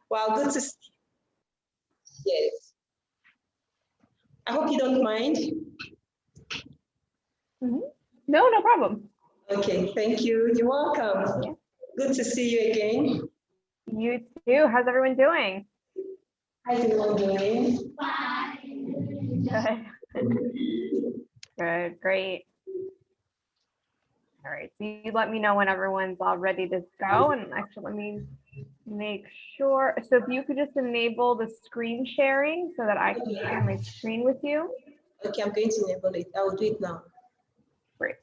Wow, good to see you. Yes. I hope you don't mind. No, no problem. Okay, thank you. You're welcome. Yeah. Good to see you again. You too. How's everyone doing? How's everyone doing? Good. Good, great. All right, so you let me know when everyone's all ready to go. And actually, let me make sure. So if you could just enable the screen sharing so that I can share my screen with you. Okay, I'm going to enable it. I will do it now. Great.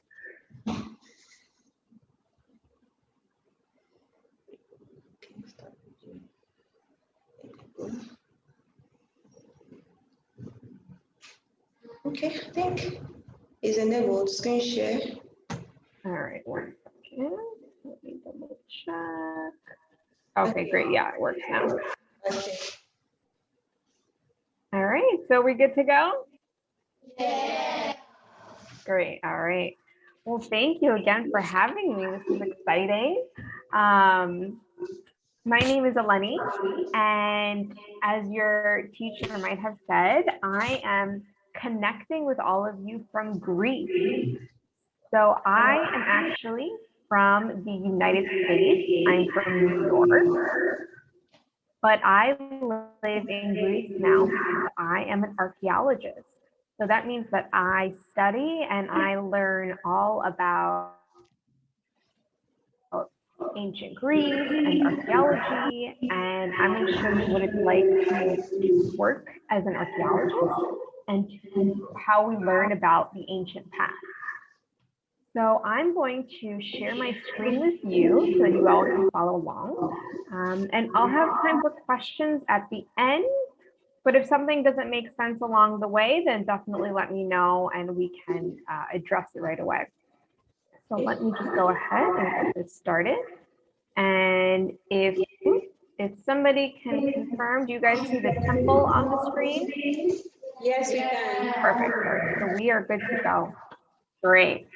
Okay, I think it's enabled. Screen share. All right, 1 second. Let me double check. Okay, great. Yeah, it works now. Okay. All right, so we good to go? Yeah. Great. All right. Well, thank you again for having me. This is exciting. My name is Eleni, and as your teacher might have said, I am connecting with all of you from Greece. So I am actually from the United States. I'm from New York, but I live in Greece now because I am an archaeologist. So that means that I study and I learn all about ancient Greece and archaeology, and I'm going to show you what it's like to work as an archaeologist and how we learn about the ancient past. So I'm going to share my screen with you so that you all can follow along. And I'll have time for questions at the end, but if something doesn't make sense along the way, then definitely let me know and we can address it right away. So let me just go ahead and get this started. And if somebody can confirm, do you guys see the temple on the screen? Yes, we can. Perfect. So we are good to go. Great.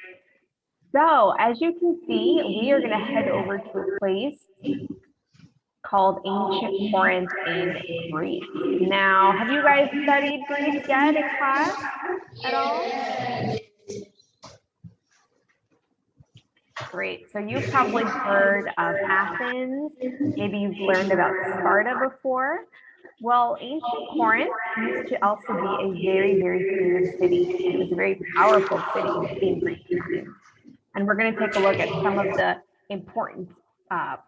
So as you can see, we are going to head over to a place called ancient Corinth in Greece. Now, have you guys studied Greece yet in class at all? Great. So you've probably heard of Athens. Maybe you've learned about Sparta before. Well, ancient Corinth used to also be a very, very famous city. And it was a very powerful city in Greek times. And we're going to take a look at some of the important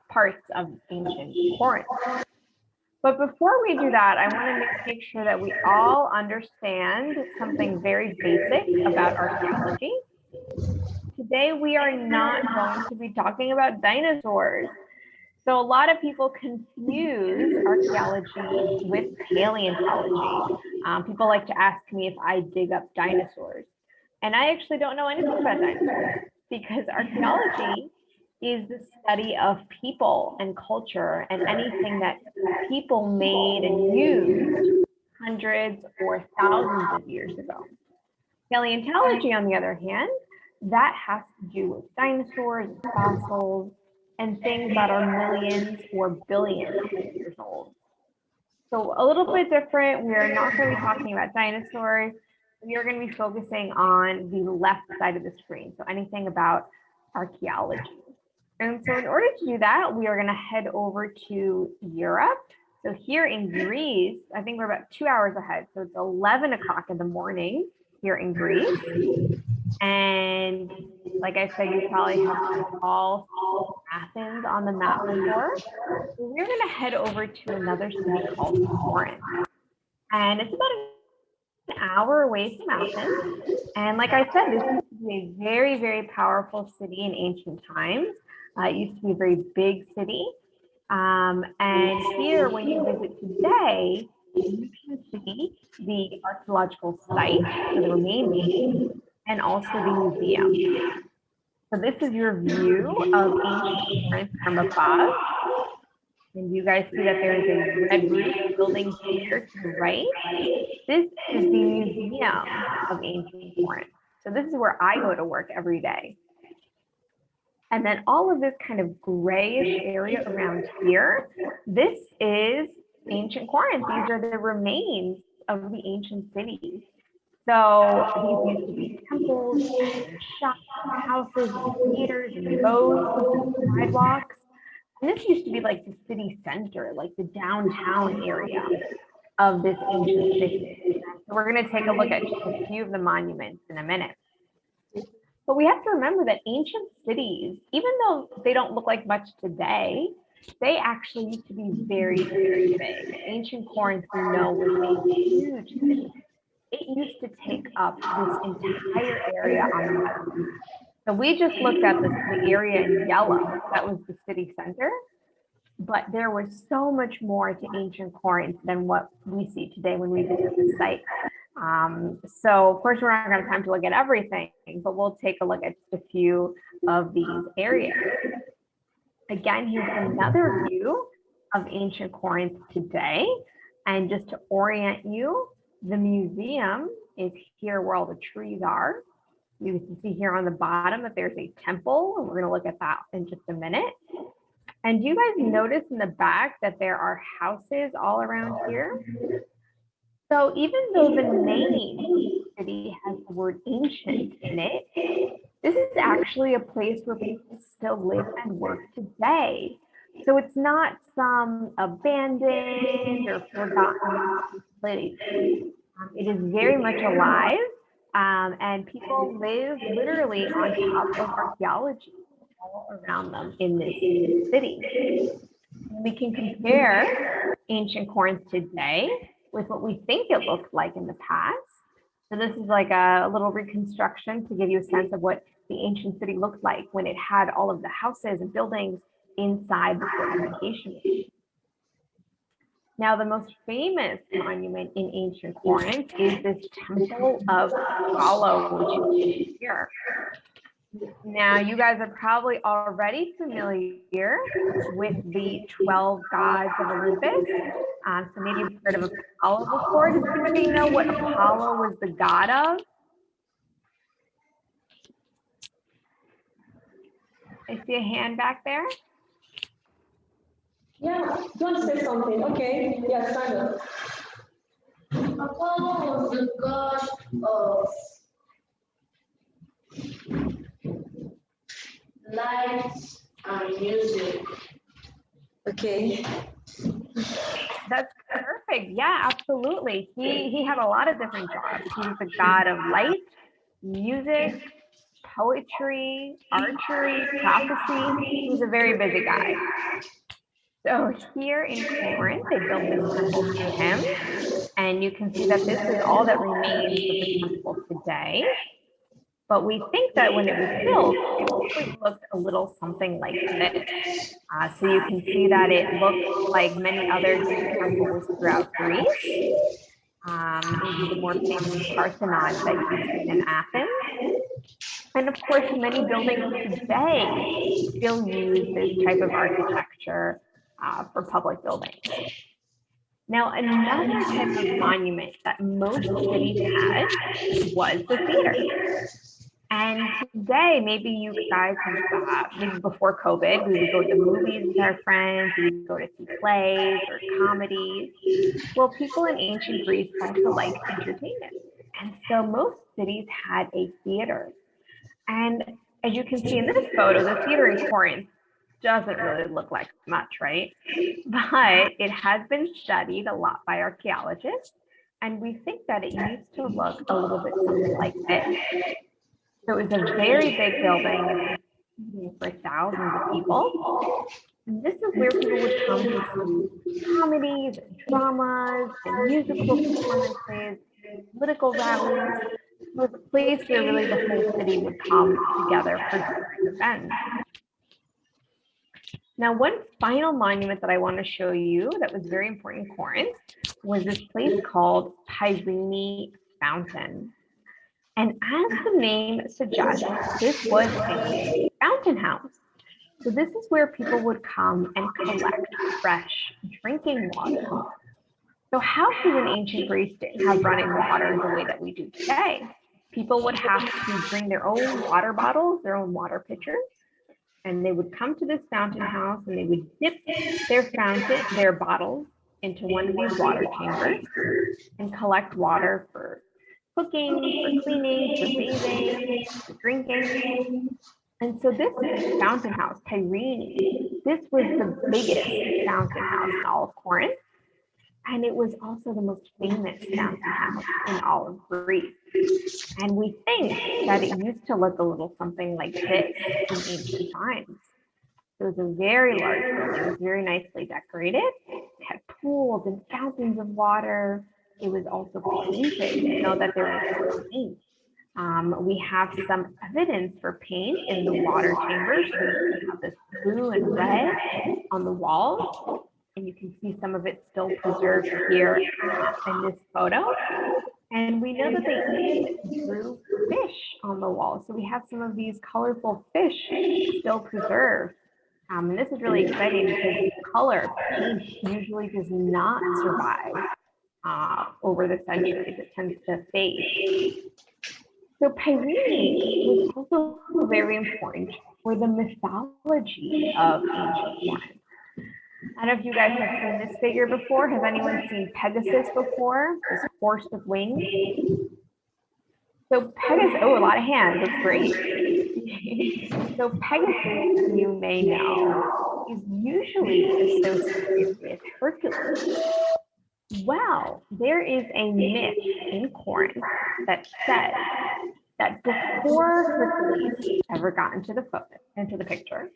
parts of ancient Corinth. But before we do that, I want to make sure that we all understand something very basic about archaeology. Today, we are not going to be talking about dinosaurs. So a lot of people confuse archaeology with paleontology. People like to ask me if I dig up dinosaurs. And I actually don't know anything about dinosaurs because archaeology is the study of people and culture and anything that people made and used hundreds or thousands of years ago. Paleontology, on the other hand, that has to do with dinosaurs, fossils, and things that are millions or billions of years old. So a little bit different. We are not going to be talking about dinosaurs. We are going to be focusing on the left side of the screen. So anything about archaeology. And so in order to do that, we are going to head over to Europe. So here in Greece, I think we're about 2 hours ahead. So it's 11 o'clock in the morning here in Greece. And like I said, you probably have all Athens on the map before. So we're going to head over to another city called Corinth. And it's about an hour away from Athens. And like I said, this used to be a very, very powerful city in ancient times. It used to be a very big city. And here, when you visit today, you can see the archaeological site, so the remains, and also the museum. So this is your view of ancient Corinth from above. And you guys see that there is a red roof building here to the right. This is the Museum of Ancient Corinth. So this is where I go to work every day. And then all of this kind of grayish area around here, this is ancient Corinth. These are the remains of the ancient city. So these used to be temples and shops and houses and theaters and boats and sidewalks. And this used to be like the city center, like the downtown area of this ancient city. So we're going to take a look at just a few of the monuments in a minute. But we have to remember that ancient cities, even though they don't look like much today, they actually used to be very, very big. Ancient Corinth, we know, was a huge city. It used to take up this entire area on the map. So we just looked at the area in yellow. That was the city center. But there was so much more to ancient Corinth than what we see today when we visit the site. So of course, we're not going to have time to look at everything, but we'll take a look at just a few of these areas. Again, here's another view of ancient Corinth today. And just to orient you, the museum is here where all the trees are. You can see here on the bottom that there's a temple, and we're going to look at that in just a minute. And do you guys notice in the back that there are houses all around here? So even though the name city has the word ancient in it, this is actually a place where people still live and work today. So it's not some abandoned or forgotten place. It is very much alive, and people live literally on top of archaeology all around them in this city. We can compare ancient Corinth today with what we think it looked like in the past. So this is like a little reconstruction to give you a sense of what the ancient city looked like when it had all of the houses and buildings inside the fortification. Now, the most famous monument in ancient Corinth is this Temple of Apollo, which you see here. Now, you guys are probably already familiar with the 12 gods of Olympus. So maybe you've heard of Apollo before. Does anybody know what Apollo was the god of? I see a hand back there. Yeah, you want to say something? Okay, yeah, stand up. Apollo was the god of light and music. Okay. That's perfect. Yeah, absolutely. He had a lot of different jobs. He was the god of light, music, poetry, archery, prophecy. He was a very busy guy. So here in Corinth, they built this temple to him. And you can see that this is all that remains of the temple today. But we think that when it was built, it probably looked a little something like this. So you can see that it looked like many other Greek temples throughout Greece. Maybe the more famous Parthenon that you've seen in Athens. And of course, many buildings today still use this type of architecture for public buildings. Now, another type of monument that most cities had was the theater. And today, maybe you guys have, maybe before COVID, we would go to movies with our friends, we would go to see plays or comedies. Well, people in ancient Greece also liked entertainment. And so most cities had a theater. And as you can see in this photo, the theater in Corinth doesn't really look like much, right? But it has been studied a lot by archaeologists. And we think that it used to look a little bit something like this. So it was a very big building for thousands of people. And this is where people would come to see comedies and dramas and musical performances, political rallies. It was a place where really the whole city would come together for different events. Now, one final monument that I want to show you that was very important in Corinth was this place called Pyrene Fountain. And as the name suggests, this was a fountain house. So this is where people would come and collect fresh drinking water. So houses in ancient Greece didn't have running water the way that we do today. People would have to bring their own water bottles, their own water pitchers. And they would come to this fountain house and they would dip their bottles into one of these water chambers and collect water for cooking, for cleaning, for bathing, for drinking. And so this fountain house, Kyrene, this was the biggest fountain house in all of Corinth. And it was also the most famous fountain house in all of Greece. And we think that it used to look a little something like this in ancient times. It was a very large building, it was very nicely decorated. It had pools and fountains of water. It was also painted. We know that there was paint. We have some evidence for paint in the water chambers. So we have this blue and red on the walls, and you can see some of it still preserved here in this photo. And we know that they even drew fish on the wall. So we have some of these colorful fish still preserved. And this is really exciting because the color paint usually does not survive over the centuries. It tends to fade. So Pyrene was also very important for the mythology of ancient Corinth. I don't know if you guys have seen this figure before. Has anyone seen Pegasus before? This horse with wings? So Pegasus, oh, a lot of hands, that's great. So Pegasus, you may know, is usually associated with Hercules. Well, there is a myth in Corinth that says that before Hercules ever got into the picture,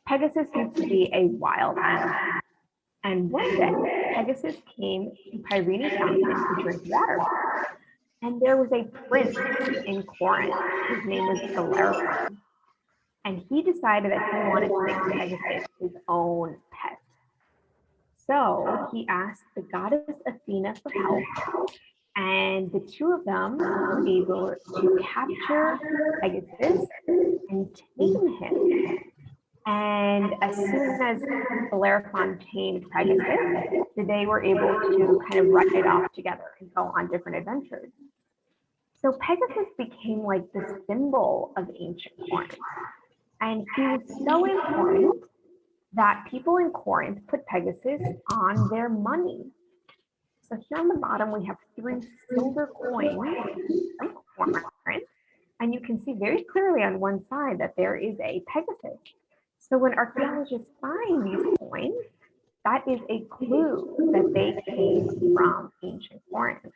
Pegasus used to be a wild animal. And one day, Pegasus came to Pyrene Fountain to drink water. And there was a prince in Corinth. His name was Bellerophon. And he decided that he wanted to make Pegasus his own pet. So he asked the goddess Athena for help. And the two of them were able to capture Pegasus and tame him. And as soon as Bellerophon tamed Pegasus, they were able to kind of ride off together and go on different adventures. So Pegasus became like the symbol of ancient Corinth. And he was so important that people in Corinth put Pegasus on their money. So here on the bottom, we have 3 silver coins from Corinth. And you can see very clearly on one side that there is a Pegasus. So when archaeologists find these coins, that is a clue that they came from ancient Corinth.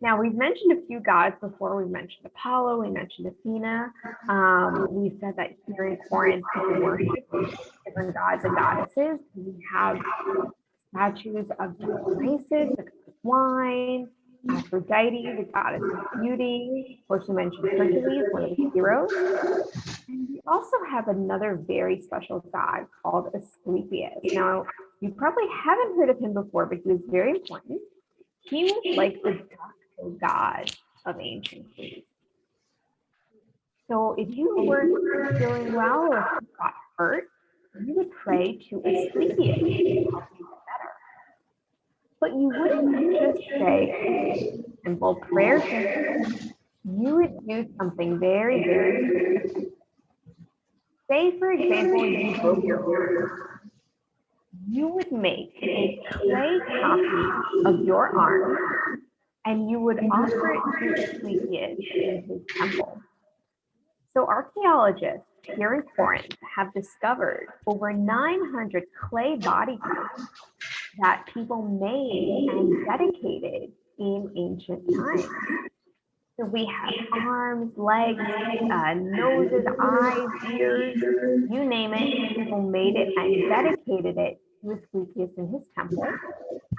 Now, we've mentioned a few gods before. We've mentioned Apollo, we mentioned Athena. We said that here in Corinth, people worship different gods and goddesses. We have statues of Dionysus, the god of wine, Aphrodite, the goddess of beauty. Of course, we mentioned Hercules, one of the heroes. And we also have another very special god called Asclepius. Now, you probably haven't heard of him before, but he was very important. He was like the duck god of ancient Greece. So if you weren't feeling well or if you got hurt, you would pray to Asclepius to help you get better. But you wouldn't just say a simple prayer to him. You would do something very, very specific. Say, for example, you broke your arm. You would make a clay copy of your arm and you would offer it to Asclepius in his temple. So archaeologists here in Corinth have discovered over 900 clay body parts that people made and dedicated in ancient times. So we have arms, legs, noses, eyes, ears, you name it. People made it and dedicated it to Asclepius in his temple,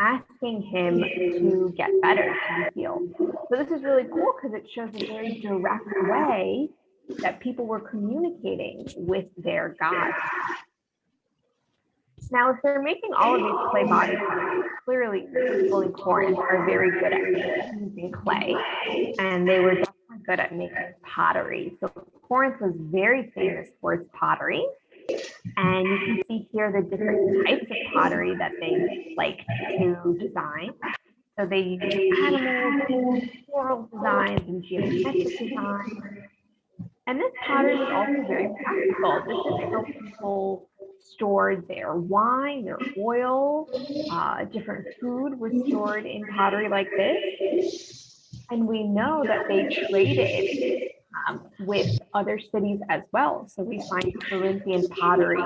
asking him to get better, to be healed. So this is really cool because it shows a very direct way that people were communicating with their gods. Now, if they're making all of these clay body parts, clearly people in Corinth are very good at using clay, and they were definitely good at making pottery. So Corinth was very famous for its pottery, and you can see here the different types of pottery that they like to design. So they use animals, floral designs, and geometric designs. And this pottery was also very practical. This is how people stored their wine, their oil, different food was stored in pottery like this. And we know that they traded with other cities as well. So we find Corinthian pottery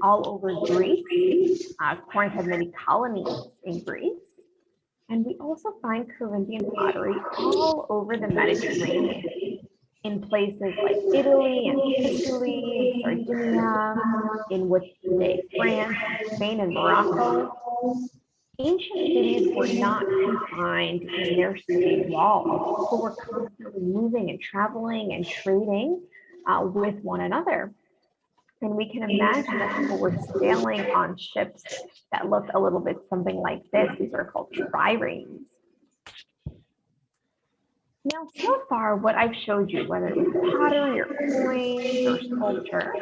all over Greece. Corinth had many colonies in Greece. And we also find Corinthian pottery all over the Mediterranean, in places like Italy and Sicily, Sardinia, in what's today France, Spain, and Morocco. Ancient cities were not confined in their city walls. People were constantly moving and traveling and trading with one another. And we can imagine that people were sailing on ships that looked a little bit something like this. These are called triremes. Now, so far, what I've showed you, whether it was pottery or coins or sculpture,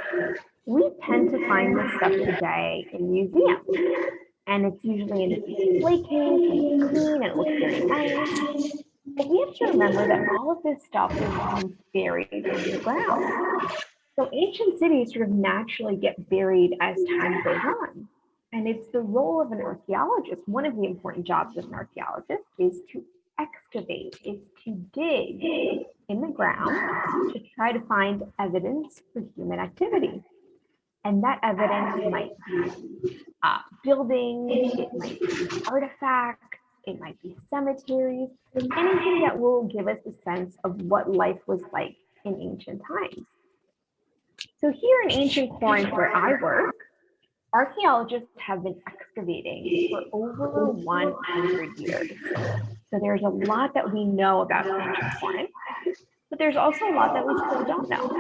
we tend to find this stuff today in museums. And it's usually in a display case, and it's clean, and it looks very nice. But we have to remember that all of this stuff was once buried in the ground. So ancient cities sort of naturally get buried as time goes on. And it's the role of an archaeologist. One of the important jobs of an archaeologist is to excavate, is to dig in the ground to try to find evidence for human activity. And that evidence might be buildings, it might be artifacts, it might be cemeteries, anything that will give us a sense of what life was like in ancient times. So here in ancient Corinth, where I work, archaeologists have been excavating for over 100 years. So there's a lot that we know about ancient Corinth, but there's also a lot that we still don't know.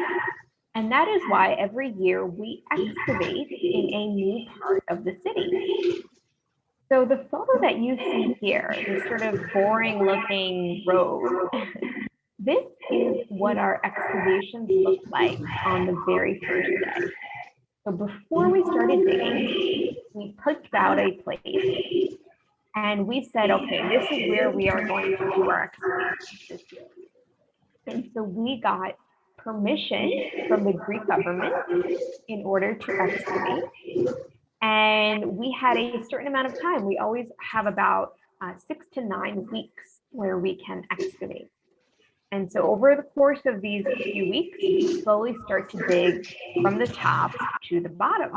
And that is why every year we excavate in a new part of the city. So the photo that you see here, this sort of boring looking road, this is what our excavations looked like on the very first day. So before we started digging, we picked out a place and we said, okay, this is where we are going to do our excavation. And so we got permission from the Greek government in order to excavate. And we had a certain amount of time. We always have about 6 to 9 weeks where we can excavate. And so over the course of these few weeks, we slowly start to dig from the top to the bottom.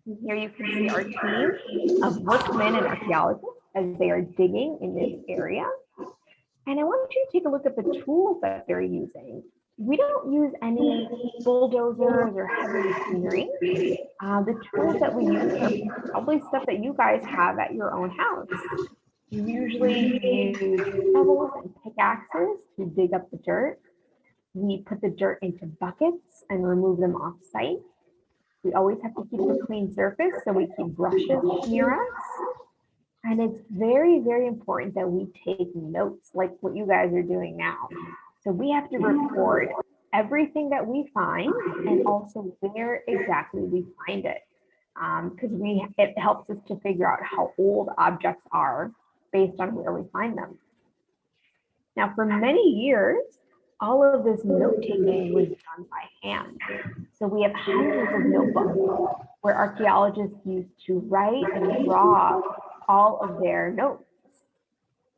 And here you can see our team of workmen and archaeologists as they are digging in this area. And I want you to take a look at the tools that they're using. We don't use any bulldozers or heavy machinery. The tools that we use are probably stuff that you guys have at your own house. We usually use shovels and pickaxes to dig up the dirt. We put the dirt into buckets and remove them off site. We always have to keep a clean surface, so we keep brushes near us. And it's very, very important that we take notes like what you guys are doing now. So we have to record everything that we find and also where exactly we find it. Because it helps us to figure out how old objects are based on where we find them. Now, for many years, all of this note-taking was done by hand. So we have hundreds of notebooks where archaeologists used to write and draw all of their notes.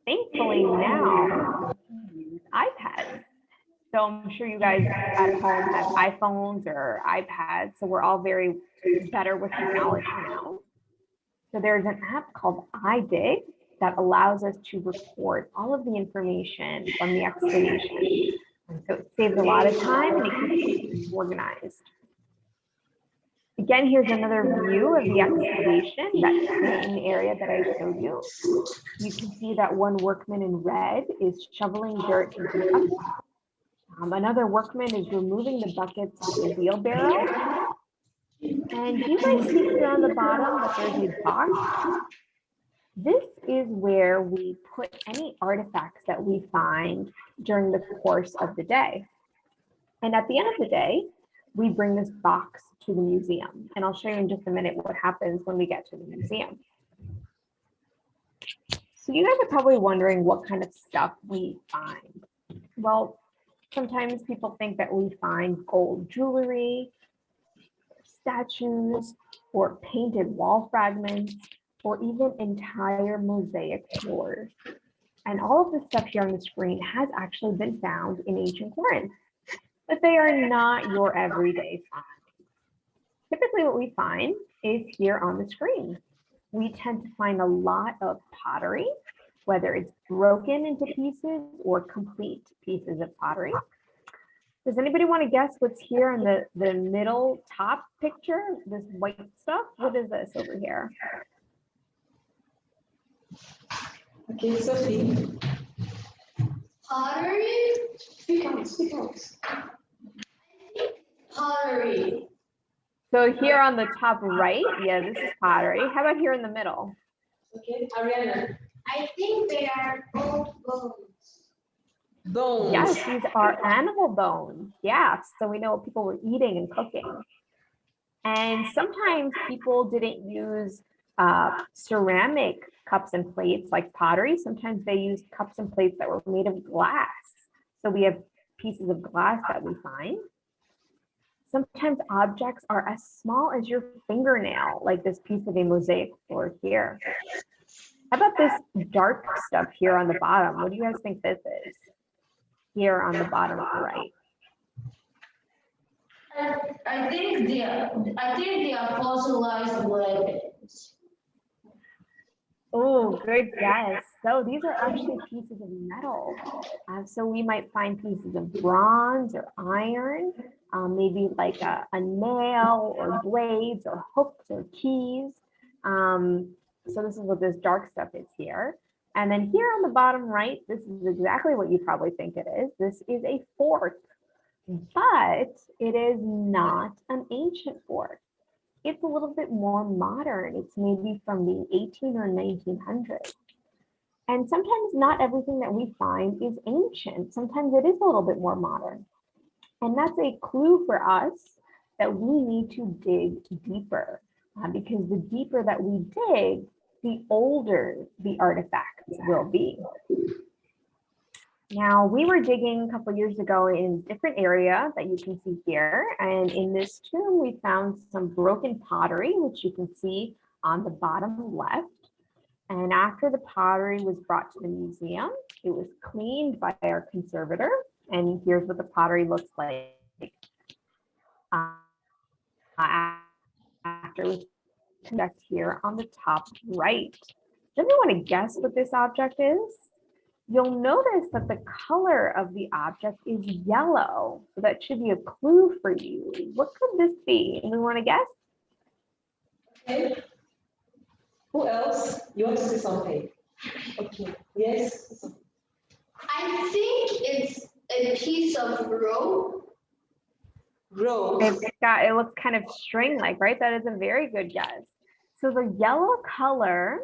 Thankfully now, we use iPads. So I'm sure you guys at home have iPhones or iPads, so we're all very better with technology now. So there's an app called iDig that allows us to record all of the information from the excavation. So it saves a lot of time and it keeps things organized. Again, here's another view of the excavation, that same area that I showed you. You can see that one workman in red is shoveling dirt into the bucket. Another workman is removing the buckets with a wheelbarrow. And do you guys see here on the bottom that there's a box? This is where we put any artifacts that we find during the course of the day. And at the end of the day, we bring this box to the museum. And I'll show you in just a minute what happens when we get to the museum. So you guys are probably wondering what kind of stuff we find. Well, Sometimes people think that we find gold jewelry, statues, or painted wall fragments, or even entire mosaic floors. And all of the stuff here on the screen has actually been found in ancient Corinth, but they are not your everyday finds. Typically what we find is here on the screen. We tend to find a lot of pottery, whether it's broken into pieces or complete pieces of pottery. Does anybody want to guess what's here in the middle top picture, this white stuff? What is this over here? Okay, Sophie. Pottery? Speak out, speak out. Pottery. So here on the top right, yeah, this is pottery. How about here in the middle? Okay, Ariana. I think they are old bones. Bones. Yes, these are animal bones. Yeah, so we know what people were eating and cooking. And sometimes people didn't use ceramic cups and plates like pottery. Sometimes they used cups and plates that were made of glass. So we have pieces of glass that we find. Sometimes objects are as small as your fingernail, like this piece of a mosaic floor here. How about this dark stuff here on the bottom? What do you guys think this is? Here on the bottom right. I think they are fossilized weapons. Oh, good guess. So these are actually pieces of metal. So we might find pieces of bronze or iron, maybe like a nail or blades or hooks or keys. So this is what this dark stuff is here. And then here on the bottom right, this is exactly what you probably think it is. This is a fork, but it is not an ancient fork. It's a little bit more modern. It's maybe from the 18 or 1900s. And sometimes not everything that we find is ancient. Sometimes it is a little bit more modern. And that's a clue for us that we need to dig deeper because the deeper that we dig, the older the artifacts will be. Now, we were digging a couple years ago in a different area that you can see here. And in this tomb, we found some broken pottery, which you can see on the bottom left. And after the pottery was brought to the museum, it was cleaned by our conservator. And here's what the pottery looks like after it was conducted here on the top right. Does anyone want to guess what this object is? You'll notice that the color of the object is yellow. So that should be a clue for you. What could this be? Anyone want to guess? Okay. Who else? You want to say something? Okay. Yes. I think it's a piece of rope. Rope. It looks kind of string-like, right? That is a very good guess. So the yellow color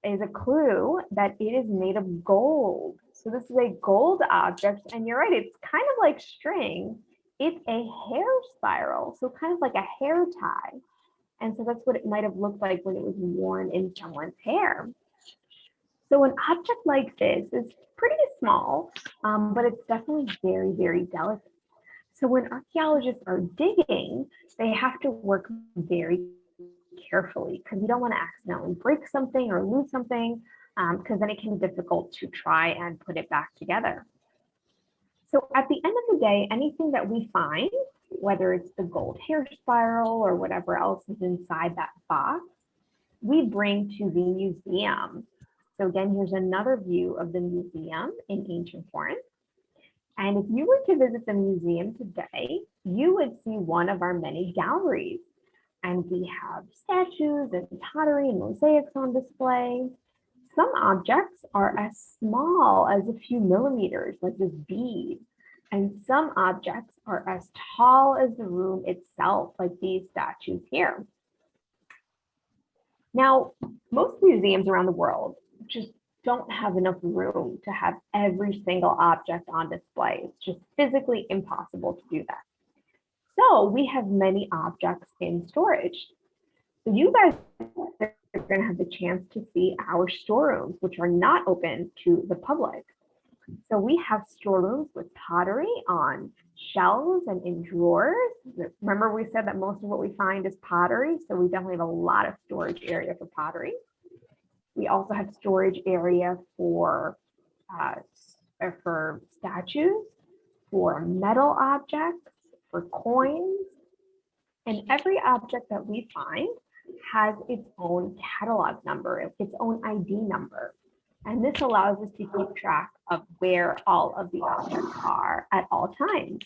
is a clue that it is made of gold. So this is a gold object, and you're right, it's kind of like string. It's a hair spiral, so kind of like a hair tie. And so that's what it might have looked like when it was worn in someone's hair. So an object like this is pretty small, but it's definitely very, very delicate. So when archaeologists are digging, they have to work very carefully because you don't want to accidentally break something or lose something because then it can be difficult to try and put it back together. So at the end of the day, anything that we find, whether it's the gold hair spiral or whatever else is inside that box, we bring to the museum. So again, here's another view of the museum in ancient Corinth. And if you were to visit the museum today, you would see one of our many galleries. And we have statues and pottery and mosaics on display. Some objects are as small as a few millimeters, like this bead. And some objects are as tall as the room itself, like these statues here. Now, most museums around the world just don't have enough room to have every single object on display. It's just physically impossible to do that. So we have many objects in storage. So you guys are going to have the chance to see our storerooms, which are not open to the public. So we have storerooms with pottery on shelves and in drawers. Remember we said that most of what we find is pottery, so we definitely have a lot of storage area for pottery. We also have storage area for statues, for metal objects, for coins, and every object that we find has its own catalog number, its own ID number. And this allows us to keep track of where all of the objects are at all times.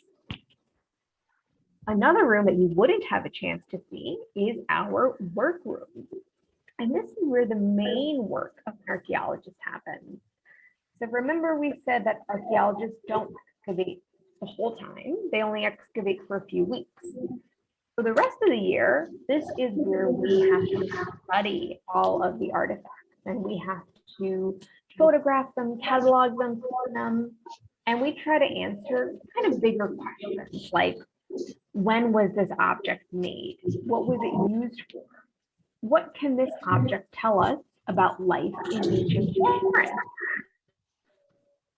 Another room that you wouldn't have a chance to see is our workroom. And this is where the main work of an archaeologist happens. So remember we said that archaeologists don't excavate the whole time. They only excavate for a few weeks. For the rest of the year, this is where we have to study all of the artifacts, and we have to photograph them, catalog them, for them, and we try to answer kind of bigger questions like, when was this object made? What was it used for? What can this object tell us about life in ancient Corinth?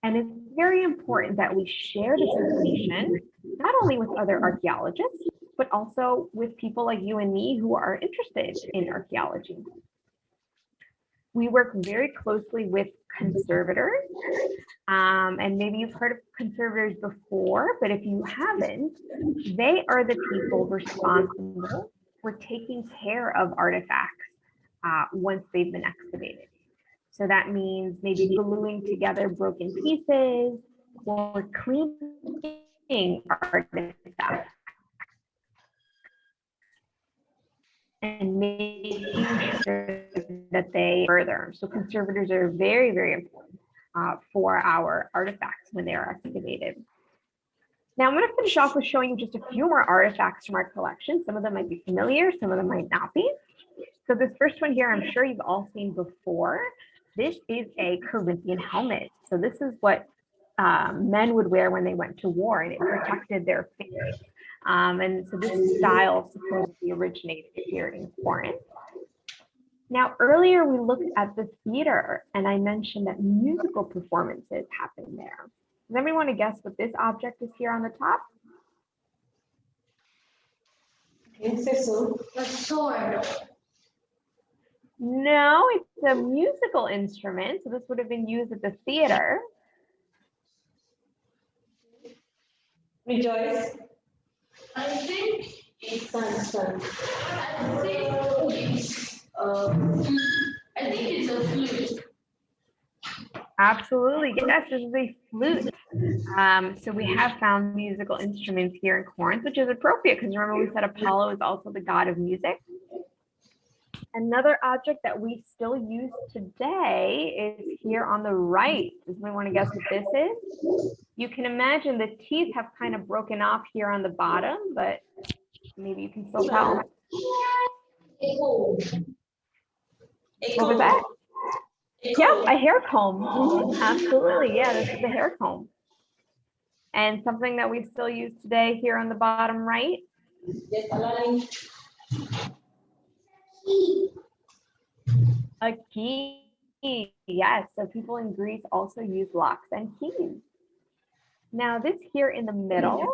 And it's very important that we share this information, not only with other archaeologists, but also with people like you and me who are interested in archaeology. We work very closely with conservators, and maybe you've heard of conservators before, but if you haven't, they are the people responsible for taking care of artifacts once they've been excavated. So that means maybe gluing together broken pieces or cleaning artifacts and making sure that they further. So conservators are very, very important for our artifacts when they are excavated. Now I'm going to finish off with showing you just a few more artifacts from our collection. Some of them might be familiar, some of them might not be. So this first one here, I'm sure you've all seen before. This is a Corinthian helmet. So this is what men would wear when they went to war, and it protected their face. And so this style supposedly originated here in Corinth. Now, earlier we looked at the theater, and I mentioned that musical performances happen there. Does anybody want to guess what this object is here on the top? A sword. No, it's a musical instrument. So this would have been used at the theater. Rejoice. I think it's a flute. Absolutely, yes, this is a flute. So we have found musical instruments here in Corinth, which is appropriate because remember we said Apollo is also the god of music. Another object that we still use today is here on the right. Does anyone want to guess what this is? You can imagine the teeth have kind of broken off here on the bottom, but maybe you can still tell. What was that? Yeah, a hair comb. Absolutely, yeah, this is a hair comb. And something that we still use today here on the bottom right. A key, yes. So people in Greece also use locks and keys. Now this here in the middle,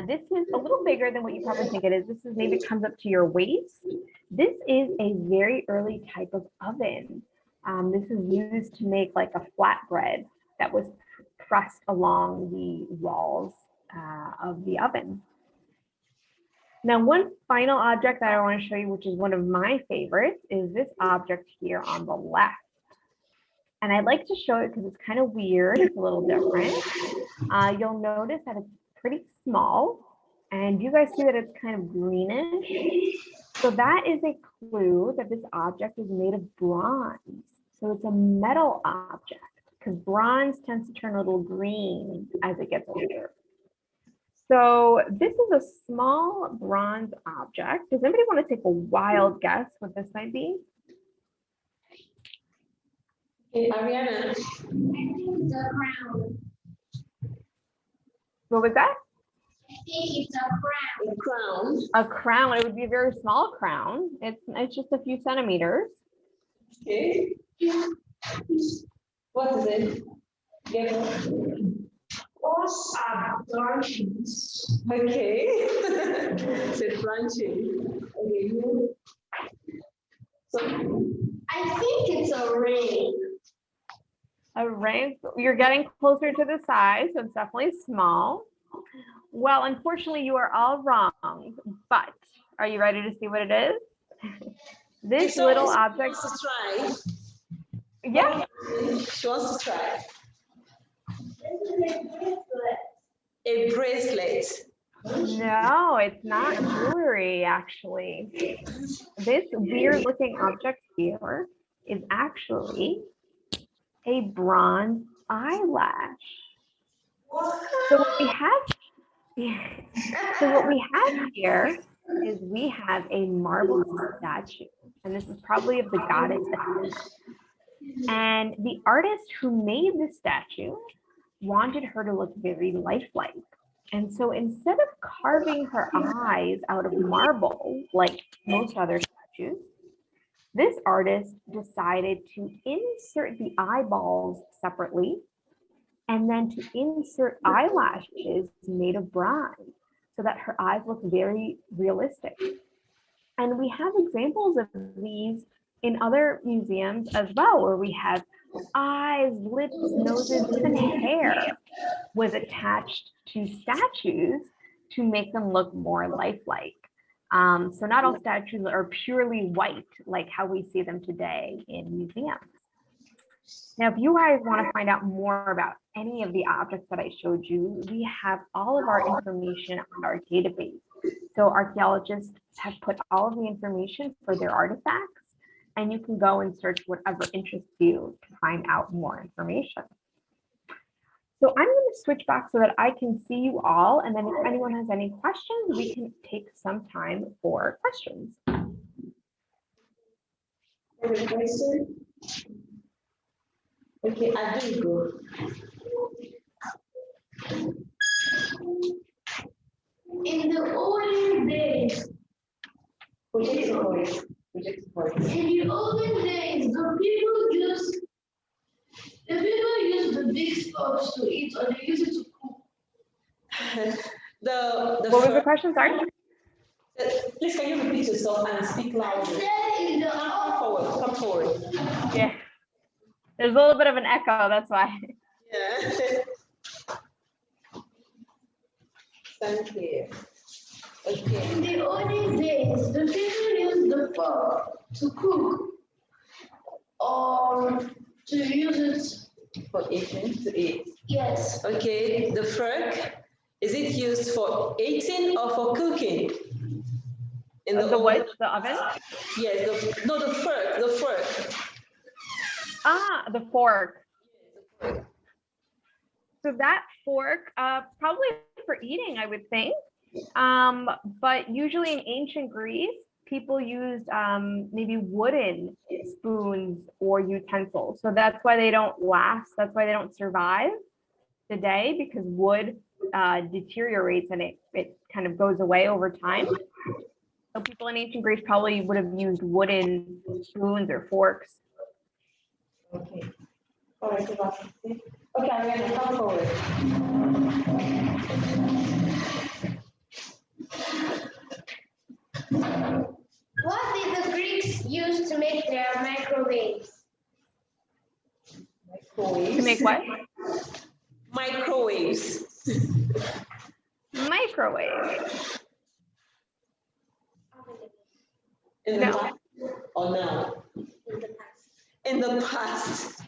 this is a little bigger than what you probably think it is. This is maybe comes up to your waist. This is a very early type of oven. This is used to make like a flatbread that was pressed along the walls of the oven. Now, one final object that I want to show you, which is one of my favorites, is this object here on the left. And I like to show it because it's kind of weird. It's a little different. You'll notice that it's pretty small. And you guys see that it's kind of greenish. So that is a clue that this object is made of bronze. So it's a metal object because bronze tends to turn a little green as it gets older. So this is a small bronze object. Does anybody want to take a wild guess what this might be? Ariana. It's a crown. What was that? I think it's a crown. A crown. A crown. It would be a very small crown. It's just a few centimeters. Okay. What is it? Get it? Oars are branches. Okay. Say branching. Okay. So I think it's a ring. A ring, you're getting closer to the size, so it's definitely small. Well, unfortunately, you are all wrong, but are you ready to see what it is? This little object. Wants to try. Yeah. She wants to try. A bracelet. No, it's not jewelry, actually. This weird looking object here is actually a bronze eyelash. So what we have, so what we have here is we have a marble statue, and this is probably of the goddess Athena. And the artist who made the statue wanted her to look very lifelike. And so instead of carving her eyes out of marble, like most other statues, this artist decided to insert the eyeballs separately and then to insert eyelashes made of bronze so that her eyes look very realistic. And we have examples of these in other museums as well, where we have eyes, lips, noses, even hair was attached to statues to make them look more lifelike. So not all statues are purely white, like how we see them today in museums. Now, if you guys want to find out more about any of the objects that I showed you, we have all of our information on our database. So archaeologists have put all of the information for their artifacts, and you can go and search whatever interests you to find out more information. So I'm going to switch back so that I can see you all, and then if anyone has any questions, we can take some time for questions. Any question? Okay, I do go. In the olden days, Project voice. in the olden days, the people used the big stoves to eat, or they used it to cook. What was the question? Sorry. Please, can you repeat yourself and speak loudly? Come forward. Yeah. There's a little bit of an echo, that's why. Yeah. Thank you. Okay. In the olden days, the people used the fork to cook, or to use it For eating, to eat. Yes. Okay, the fork, is it used for eating or for cooking? In The what? The oven? Yes, the fork. Ah, the fork. So that fork, probably for eating, I would think. But usually in ancient Greece, people used maybe wooden spoons or utensils. So that's why they don't last. That's why they don't survive today, because wood deteriorates and it kind of goes away over time. So people in ancient Greece probably would have used wooden spoons or forks. Okay. All right, okay, I'm going to come forward. What did the Greeks use to make their microwaves? Microwaves. To make what? Microwaves. Microwave. In the No. past or now? In the past.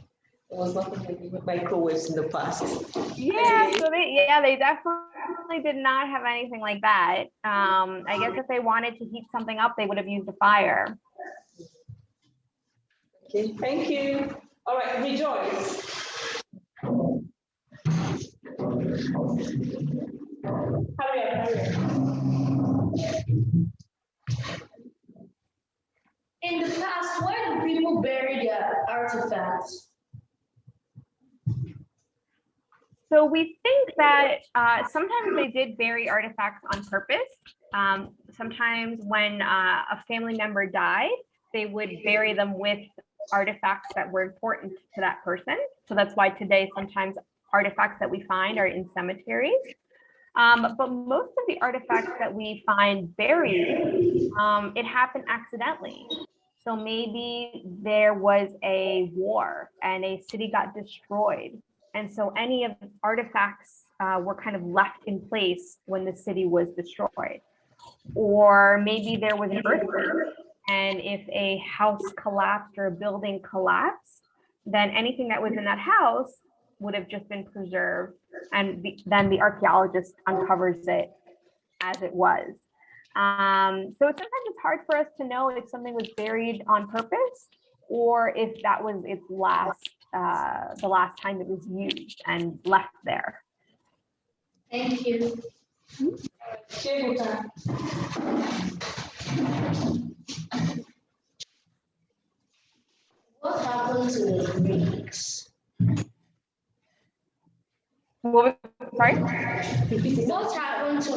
There was nothing like with microwaves in the past. Yeah, so they definitely did not have anything like that. I guess if they wanted to heat something up, they would have used a fire. Okay, thank you. All right, rejoice. Hurry up. In the past, where do people bury their artifacts? So we think that sometimes they did bury artifacts on purpose. Sometimes when a family member died, they would bury them with artifacts that were important to that person. So that's why today sometimes artifacts that we find are in cemeteries. But most of the artifacts that we find buried, it happened accidentally. So maybe there was a war and a city got destroyed. And so any of the artifacts were kind of left in place when the city was destroyed. Or maybe there was an earthquake, and if a house collapsed or a building collapsed, then anything that was in that house would have just been preserved, and then the archaeologist uncovers it as it was. So sometimes it's hard for us to know if something was buried on purpose or if that was its last, the last time it was used and left there. Thank you. What happened to the Greeks? Sorry? What happened to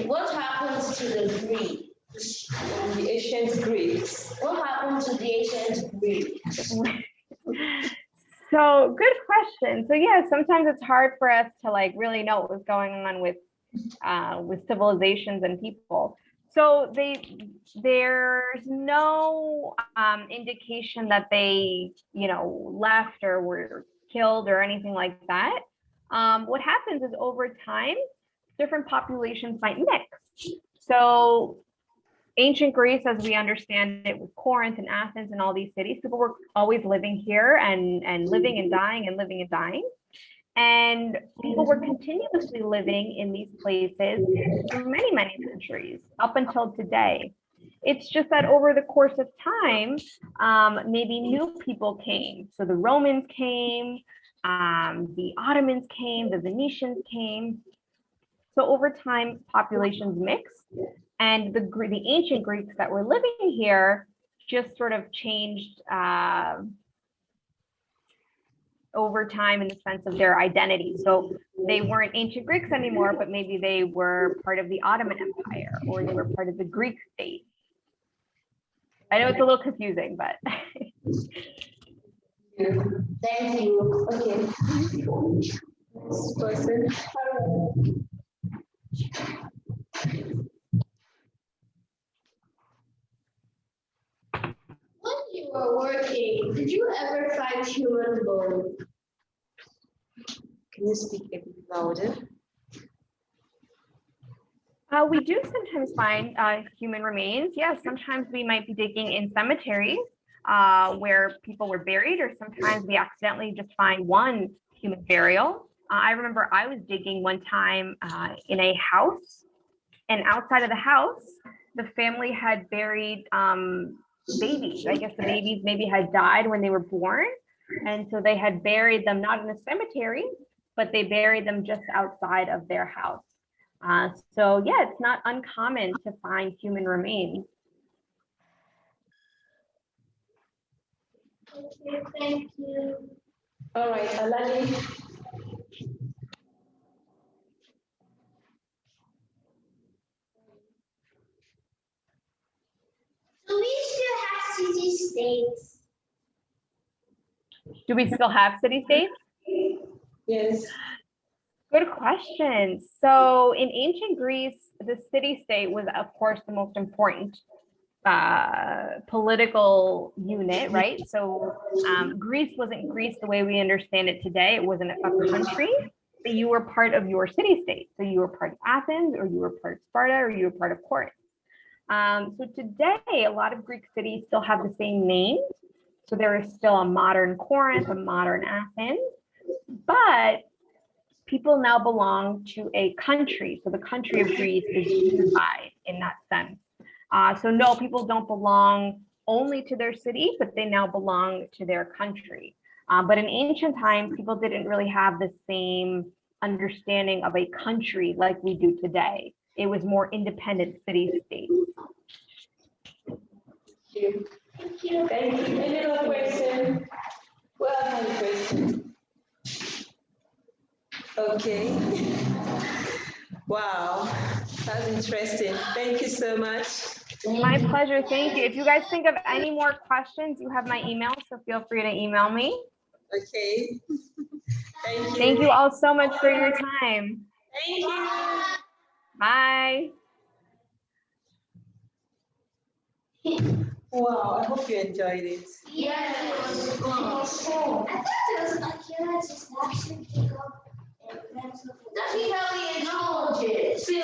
what happened to the Greeks? The ancient Greeks. What happened to the ancient Greeks? So good question. So yeah, sometimes it's hard for us to like really know what was going on with civilizations and people. So there's no indication that they, left or were killed or anything like that. What happens is over time, different populations might mix. So ancient Greece, as we understand it, with Corinth and Athens and all these cities, people were always living here and living and dying and living and dying. And people were continuously living in these places for many, many centuries, up until today. It's just that over the course of time, maybe new people came. So the Romans came, the Ottomans came, the Venetians came. So over time, populations mixed, and the ancient Greeks that were living here just sort of changed over time in the sense of their identity. So they weren't ancient Greeks anymore, but maybe they were part of the Ottoman Empire or they were part of the Greek state. I know it's a little confusing, but. Thank you. Okay. Next person. When you were working, did you ever find human bone? Can you speak a bit louder? We do sometimes find human remains. Yes, sometimes we might be digging in cemeteries where people were buried, or sometimes we accidentally just find one human burial. I remember I was digging one time in a house, and outside of the house, the family had buried babies. I guess the babies maybe had died when they were born. And so they had buried them not in a cemetery, but they buried them just outside of their house. So yeah, it's not uncommon to find human remains. Okay, thank you. All right, Alani. Do we still have city-states? Do we still have city-states? Yes. Good question. So in ancient Greece, the city-state was, of course, the most important political unit, right? So Greece wasn't Greece the way we understand it today. It wasn't a country, but you were part of your city-state. So you were part of Athens, or you were part of Sparta, or you were part of Corinth. So today, a lot of Greek cities still have the same name. So there is still a modern Corinth, a modern Athens, but people now belong to a country. So the country of Greece is unified in that sense. So no, people don't belong only to their city, but they now belong to their country. But in ancient times, people didn't really have the same understanding of a country like we do today. It was more independent city-states. Thank you. Thank you. Any other question? Well, I have a question. Okay. Wow, that's interesting. Thank you so much. My pleasure. Thank you. If you guys think of any more questions, you have my email, so feel free to email me. Okay. Thank you. Thank you all so much for your time. Thank you. Bye. Wow, I hope you enjoyed it. Yes. I thought it was like just actually pick up and pencil. Does he really acknowledge it? See,